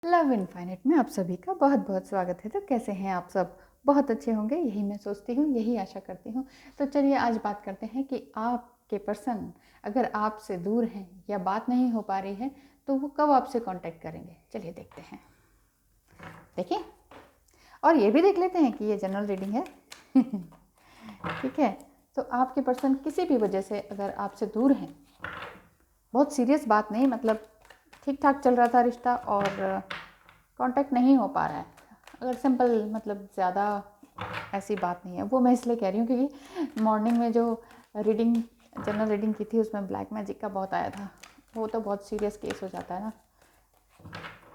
Love infinite में आप सभी का बहुत बहुत स्वागत है। तो कैसे हैं आप सब? बहुत अच्छे होंगे, यही मैं सोचती हूँ, यही आशा करती हूँ। तो चलिए आज बात करते हैं कि आपके पर्सन अगर आपसे दूर हैं या बात नहीं हो पा रही है तो वो कब आपसे कांटेक्ट करेंगे। चलिए देखते हैं। देखिए, और ये भी देख लेते हैं कि ये जनरल रीडिंग है। ठीक है, तो आपके पर्सन किसी भी वजह से अगर आपसे दूर हैं, बहुत सीरियस बात नहीं, मतलब ठीक ठाक चल रहा था रिश्ता और कांटेक्ट नहीं हो पा रहा है, अगर सिंपल मतलब ज़्यादा ऐसी बात नहीं है। वो मैं इसलिए कह रही हूँ क्योंकि मॉर्निंग में जो रीडिंग जनरल रीडिंग की थी उसमें ब्लैक मैजिक का बहुत आया था। वो तो बहुत सीरियस केस हो जाता है ना।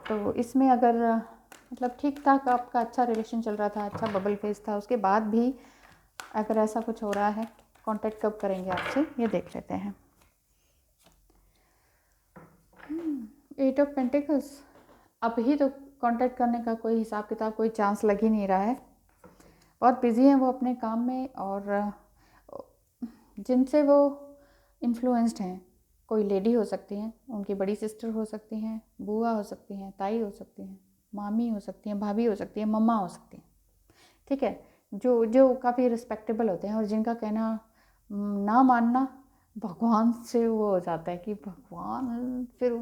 तो इसमें अगर मतलब ठीक ठाक आपका अच्छा रिलेशन चल रहा था, अच्छा बबल फेस था, उसके बाद भी अगर ऐसा कुछ हो रहा है, कांटेक्ट कब करेंगे आपसे ये देख लेते हैं। 8 ऑफ पेंटिकल्स, अब ही तो कांटेक्ट करने का कोई हिसाब किताब, कोई चांस लग ही नहीं रहा है। बहुत बिजी हैं वो अपने काम में, और जिनसे वो इन्फ्लुएंस्ड हैं, कोई लेडी हो सकती हैं, उनकी बड़ी सिस्टर हो सकती हैं, बुआ हो सकती हैं, ताई हो सकती हैं, मामी हो सकती हैं, भाभी हो सकती हैं, मम्मा हो सकती हैं। ठीक है, जो जो काफ़ी रिस्पेक्टेबल होते हैं और जिनका कहना ना मानना भगवान से वो हो जाता है कि भगवान फिर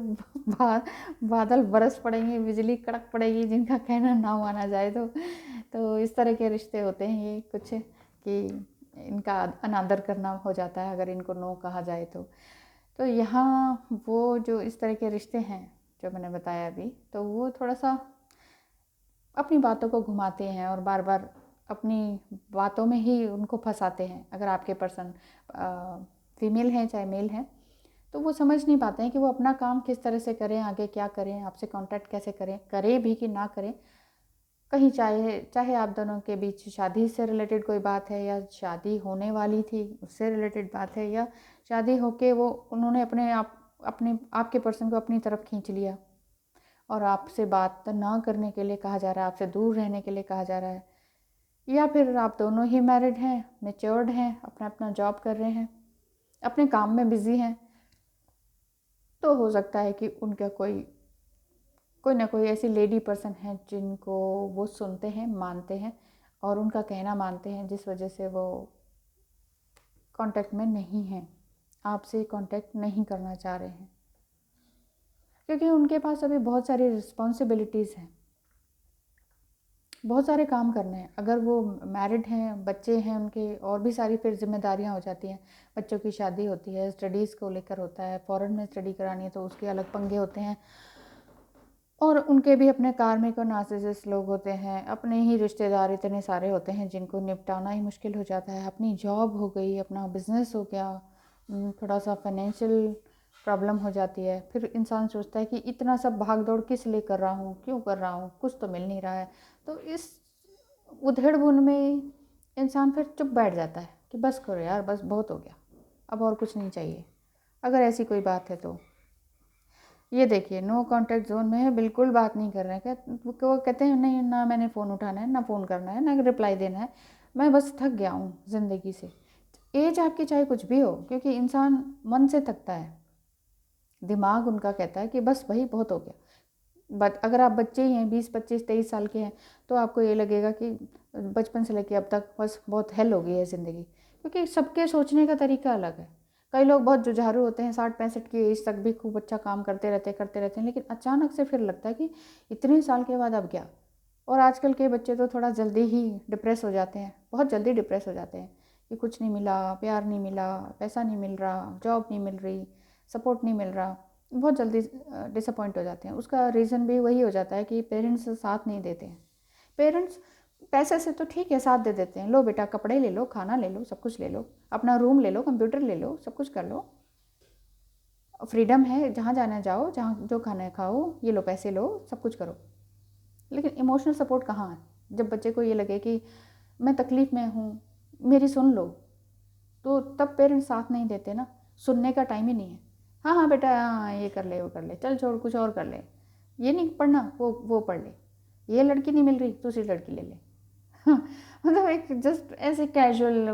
बादल बरस पड़ेंगे, बिजली कड़क पड़ेगी, जिनका कहना ना माना जाए। तो इस तरह के रिश्ते होते हैं ये कुछ, कि इनका अनादर करना हो जाता है अगर इनको नो कहा जाए तो यहाँ वो जो इस तरह के रिश्ते हैं जो मैंने बताया अभी, तो वो थोड़ा सा अपनी बातों को घुमाते हैं और बार बार अपनी बातों में ही उनको फंसाते हैं। अगर आपके पर्सन फीमेल हैं चाहे मेल हैं, तो वो समझ नहीं पाते हैं कि वो अपना काम किस तरह से करें, आगे क्या करें, आपसे कांटेक्ट कैसे करें, करें भी कि ना करें। कहीं चाहे चाहे आप दोनों के बीच शादी से रिलेटेड कोई बात है, या शादी होने वाली थी उससे रिलेटेड बात है, या शादी होके वो उन्होंने अपने आपके पर्सन को अपनी तरफ खींच लिया और आपसे बात ना करने के लिए कहा जा रहा है, आपसे दूर रहने के लिए कहा जा रहा है। या फिर आप दोनों ही मैरिड हैं, मैच्योर्ड हैं, अपना अपना जॉब कर रहे हैं, अपने काम में बिजी हैं, तो हो सकता है कि उनका कोई कोई ना कोई ऐसी लेडी पर्सन है जिनको वो सुनते हैं, मानते हैं और उनका कहना मानते हैं, जिस वजह से वो कांटेक्ट में नहीं हैं, आपसे कांटेक्ट नहीं करना चाह रहे हैं, क्योंकि उनके पास अभी बहुत सारी रिस्पॉन्सिबिलिटीज़ हैं, बहुत सारे काम करने हैं। अगर वो मैरिड हैं, बच्चे हैं उनके, और भी सारी फिर जिम्मेदारियां हो जाती हैं। बच्चों की शादी होती है, स्टडीज़ को लेकर होता है, फ़ॉरेन में स्टडी करानी है तो उसके अलग पंगे होते हैं, और उनके भी अपने कार्मिक और नार्सिसिस्ट लोग होते हैं, अपने ही रिश्तेदार इतने सारे होते हैं जिनको निपटाना ही मुश्किल हो जाता है। अपनी जॉब हो गई, अपना बिजनेस हो गया, थोड़ा सा फाइनेंशियल प्रॉब्लम हो जाती है। फिर इंसान सोचता है कि इतना सब भाग दौड़ किस लिए कर रहा हूँ, क्यों कर रहा हूँ, कुछ तो मिल नहीं रहा है। तो इस उधेड़-बुन में इंसान फिर चुप बैठ जाता है कि बस करो यार, बस बहुत हो गया, अब और कुछ नहीं चाहिए, अगर ऐसी कोई बात है तो। ये देखिए, नो कॉन्टैक्ट ज़ोन में है, बिल्कुल बात नहीं कर रहे हैं। क्या वो कहते हैं, नहीं ना मैंने फ़ोन उठाना है, ना फ़ोन करना है, ना रिप्लाई देना है, मैं बस थक गया हूँ ज़िंदगी से। एज आपकी चाहे कुछ भी हो, क्योंकि इंसान मन से थकता है, दिमाग उनका कहता है कि बस वही बहुत हो गया। बट अगर आप बच्चे ही हैं, 20 25 23 साल के हैं, तो आपको ये लगेगा कि बचपन से लेके अब तक बस बहुत हेल हो गई है ज़िंदगी, क्योंकि सबके सोचने का तरीका अलग है। कई लोग बहुत जुझारू होते हैं, 60 65 की एज तक भी खूब अच्छा काम करते रहते हैं, लेकिन अचानक से फिर लगता है कि इतने साल के बाद अब क्या। और आजकल के बच्चे तो थोड़ा जल्दी ही डिप्रेस हो जाते हैं, बहुत जल्दी डिप्रेस हो जाते हैं कि कुछ नहीं मिला, प्यार नहीं मिला, पैसा नहीं मिल रहा, जॉब नहीं मिल रही, सपोर्ट नहीं मिल रहा, बहुत जल्दी डिसअपॉइंट हो जाते हैं। उसका रीज़न भी वही हो जाता है कि पेरेंट्स साथ नहीं देते हैं। पेरेंट्स पैसे से तो ठीक है साथ दे देते हैं, लो बेटा कपड़े ले लो, खाना ले लो, सब कुछ ले लो, अपना रूम ले लो, कंप्यूटर ले लो, सब कुछ कर लो, फ्रीडम है, जहाँ जाना जाओ, जहाँ जो खाना है खाओ, ये लो पैसे लो, सब कुछ करो। लेकिन इमोशनल सपोर्ट कहाँ है? जब बच्चे को ये लगे कि मैं तकलीफ़ में हूँ, मेरी सुन लो, तो तब पेरेंट्स साथ नहीं देते ना, सुनने का टाइम ही नहीं है। हाँ हाँ बेटा, हाँ ये कर ले, वो कर ले, चल छोड़ कुछ और कर ले, ये नहीं पढ़ना, वो पढ़ ले, ये लड़की नहीं मिल रही, दूसरी लड़की ले ले। मतलब एक जस्ट ऐसे कैजुअल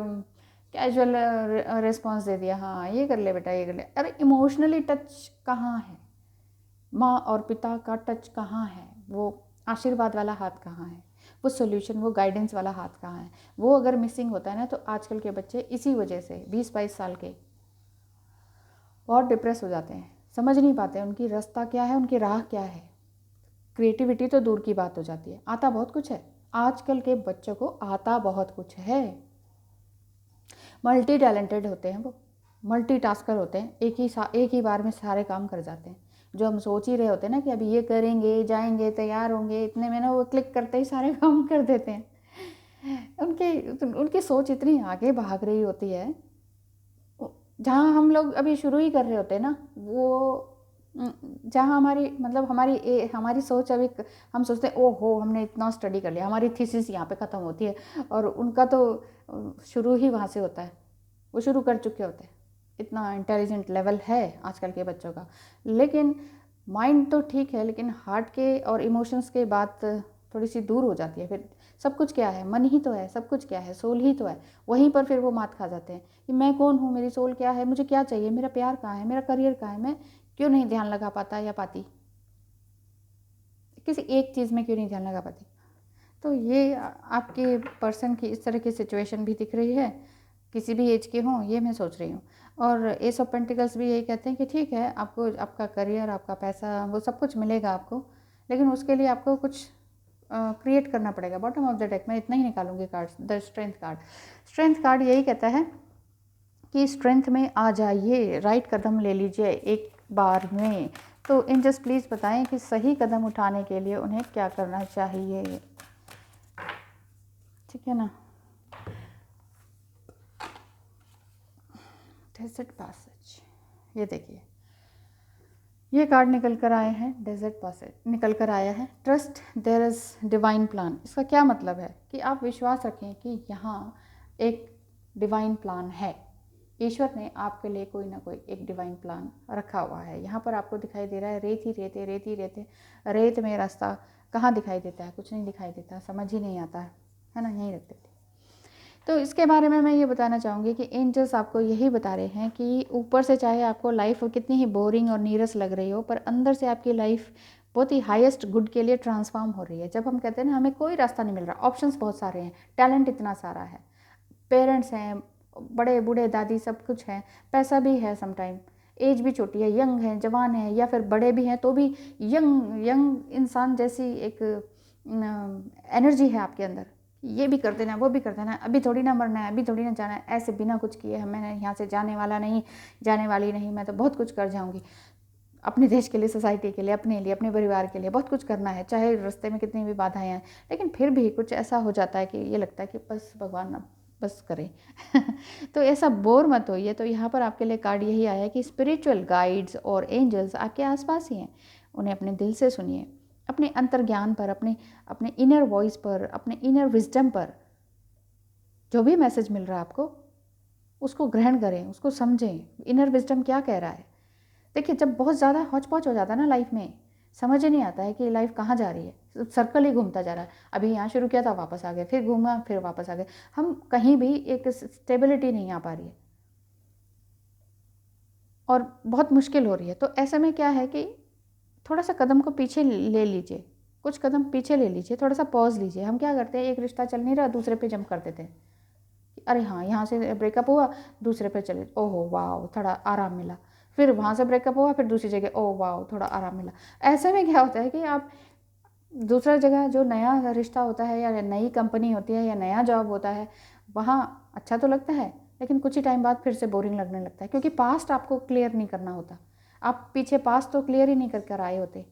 कैजुअल रिस्पॉन्स दे दिया, हाँ ये कर ले बेटा, ये कर ले। अरे इमोशनली टच कहाँ है? माँ और पिता का टच कहाँ है? वो आशीर्वाद वाला हाथ कहाँ है, वो सॉल्यूशन, वो गाइडेंस वाला हाथ कहाँ है। वो अगर मिसिंग होता है ना, तो आजकल के बच्चे इसी वजह से 20-22 साल के बहुत डिप्रेस हो जाते हैं, समझ नहीं पाते उनकी रास्ता क्या है, उनकी राह क्या है। क्रिएटिविटी तो दूर की बात हो जाती है, आता बहुत कुछ है, आजकल के बच्चों को आता बहुत कुछ है, मल्टी टैलेंटेड होते हैं, वो मल्टी टास्कर होते हैं, एक ही बार में सारे काम कर जाते हैं। जो हम सोच ही रहे होते हैं ना कि अभी ये करेंगे, जाएंगे, तैयार होंगे, इतने में ना वो क्लिक करते ही सारे काम कर देते हैं। उनकी सोच इतनी आगे भाग रही होती है, जहाँ हम लोग अभी शुरू ही कर रहे होते हैं ना, वो जहाँ हमारी मतलब हमारी सोच अभी, हम सोचते हैं ओहो हमने इतना स्टडी कर लिया, हमारी थीसिस यहाँ पे ख़त्म होती है, और उनका तो शुरू ही वहाँ से होता है, वो शुरू कर चुके होते हैं। इतना इंटेलिजेंट लेवल है आजकल के बच्चों का। लेकिन माइंड तो ठीक है, लेकिन हार्ट के और इमोशंस के बात थोड़ी सी दूर हो जाती है। फिर सब कुछ क्या है, मन ही तो है, सब कुछ क्या है, सोल ही तो है। वहीं पर फिर वो मात खा जाते हैं कि मैं कौन हूँ, मेरी सोल क्या है, मुझे क्या चाहिए, मेरा प्यार कहाँ है, मेरा करियर कहाँ है, मैं क्यों नहीं ध्यान लगा पाता या पाती, किसी एक चीज़ में क्यों नहीं ध्यान लगा पाती। तो ये आपके पर्सन की इस तरह की सिचुएशन भी दिख रही है, किसी भी एज के हों, ये मैं सोच रही हूँ। और एस ऑफ पेंटिकल्स भी यही कहते हैं कि ठीक है, आपको आपका करियर, आपका पैसा, वो सब कुछ मिलेगा आपको, लेकिन उसके लिए आपको कुछ क्रिएट करना पड़ेगा। बॉटम ऑफ द डेक में इतना ही निकालूंगी cards. The strength card, strength card यही कहता है कि स्ट्रेंथ में आ जाइए, राइट कदम ले लीजिए एक बार में। तो एंजल्स प्लीज़ बताएं कि सही कदम उठाने के लिए उन्हें क्या करना चाहिए, ठीक है ना। डेजर्ट पैसेज, ये देखिए, ये कार्ड निकल कर आए हैं, डेजर्ट पैसेज निकल कर आया है। Trust there is divine plan. इसका क्या मतलब है कि आप विश्वास रखें कि यहाँ एक डिवाइन प्लान है। ईश्वर ने आपके लिए कोई ना कोई एक डिवाइन प्लान रखा हुआ है। यहाँ पर आपको दिखाई दे रहा है रेत ही रेत है, रेत ही रेत है। रेत में रास्ता कहाँ दिखाई देता है, कुछ नहीं दिखाई देता, समझ ही नहीं आता है ना, यहीं रख देते। तो इसके बारे में मैं ये बताना चाहूँगी कि एंजल्स आपको यही बता रहे हैं कि ऊपर से चाहे आपको लाइफ कितनी ही बोरिंग और नीरस लग रही हो, पर अंदर से आपकी लाइफ बहुत ही हाईएस्ट गुड के लिए ट्रांसफॉर्म हो रही है। जब हम कहते हैं ना हमें कोई रास्ता नहीं मिल रहा, ऑप्शंस बहुत सारे हैं, टैलेंट इतना सारा है, पेरेंट्स हैं, बड़े बूढ़े दादी सब कुछ है, पैसा भी है, समटाइम एज भी छोटी है, यंग है, जवान है, या फिर बड़े भी हैं तो भी यंग इंसान जैसी एक एनर्जी है आपके अंदर, ये भी कर देना, वो भी कर देना, अभी थोड़ी ना मरना है, अभी थोड़ी ना जाना है, ऐसे बिना कुछ किए मैं यहाँ से जाने वाला नहीं, जाने वाली नहीं, मैं तो बहुत कुछ कर जाऊँगी अपने देश के लिए, सोसाइटी के लिए, अपने लिए, अपने परिवार के लिए बहुत कुछ करना है, चाहे रास्ते में कितनी भी बाधाएं आएँ। लेकिन फिर भी कुछ ऐसा हो जाता है कि ये लगता है कि बस भगवान अब बस करें। तो ऐसा बोर मत होइए। तो यहाँ पर आपके लिए कार्ड यही आया है कि स्पिरिचुअल गाइड्स और एंजल्स आपके आसपास ही हैं, उन्हें अपने दिल से सुनिए, अपने अंतर्ज्ञान पर, अपने इनर वॉइस पर, अपने इनर विजडम पर जो भी मैसेज मिल रहा है आपको, उसको ग्रहण करें, उसको समझें, इनर विजडम क्या कह रहा है। देखिए, जब बहुत ज़्यादा हौच पौच हो जाता है ना लाइफ में, समझ ही नहीं आता है कि लाइफ कहाँ जा रही है, सर्कल ही घूमता जा रहा है। अभी यहाँ शुरू किया था, वापस आ गए, फिर घूमा, फिर वापस आ गए, हम कहीं भी एक स्टेबिलिटी नहीं आ पा रही है और बहुत मुश्किल हो रही है। तो ऐसे में क्या है कि थोड़ा सा कदम को पीछे ले लीजिए, कुछ कदम पीछे ले लीजिए, थोड़ा सा पॉज लीजिए। हम क्या करते हैं, एक रिश्ता चल नहीं रहा, दूसरे पे जंप कर देते हैं, अरे हाँ यहाँ से ब्रेकअप हुआ, दूसरे पे चले, ओहो वाह थोड़ा आराम मिला, फिर वहाँ से ब्रेकअप हुआ, फिर दूसरी जगह, ओह वाह थोड़ा आराम मिला। ऐसे में क्या होता है कि आप दूसरा जगह जो नया रिश्ता होता है या नई कंपनी होती है या नया जॉब होता है, वहाँ अच्छा तो लगता है, लेकिन कुछ ही टाइम बाद फिर से बोरिंग लगने लगता है, क्योंकि पास्ट आपको क्लियर नहीं करना होता। आप पीछे पास्ट तो क्लियर ही नहीं कर आए होते,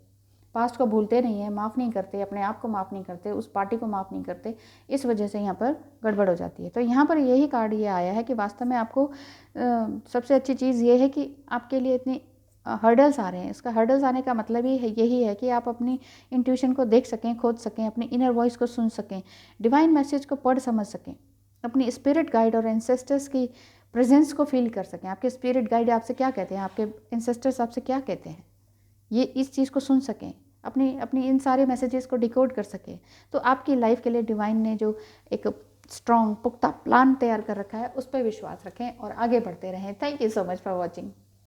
पास्ट को भूलते नहीं है, माफ़ नहीं करते, अपने आप को माफ़ नहीं करते, उस पार्टी को माफ़ नहीं करते, इस वजह से यहाँ पर गड़बड़ हो जाती है। तो यहाँ पर यही कार्ड ये आया है कि वास्तव में आपको सबसे अच्छी चीज़ ये है कि आपके लिए इतनी हर्डल्स आ रहे हैं। इसका हर्डल्स आने का मतलब ही है, यही है कि आप अपनी इंट्यूशन को देख सकें, खोज सकें, अपनी इनर वॉइस को सुन सकें, डिवाइन मैसेज को पढ़ समझ सकें, अपनी स्पिरिट गाइड और एंसेस्टर्स की प्रेजेंस को फील कर सकें। आपके स्पिरिट गाइड आपसे क्या कहते हैं, आपके एंसेस्टर्स आपसे क्या कहते हैं, ये इस चीज़ को सुन सकें, अपनी अपनी इन सारे मैसेजेस को डिकोड कर सकें। तो आपकी लाइफ के लिए डिवाइन ने जो एक स्ट्रॉन्ग पुख्ता प्लान तैयार कर रखा है, उस पर विश्वास रखें और आगे बढ़ते रहें। Thank you so much for watching.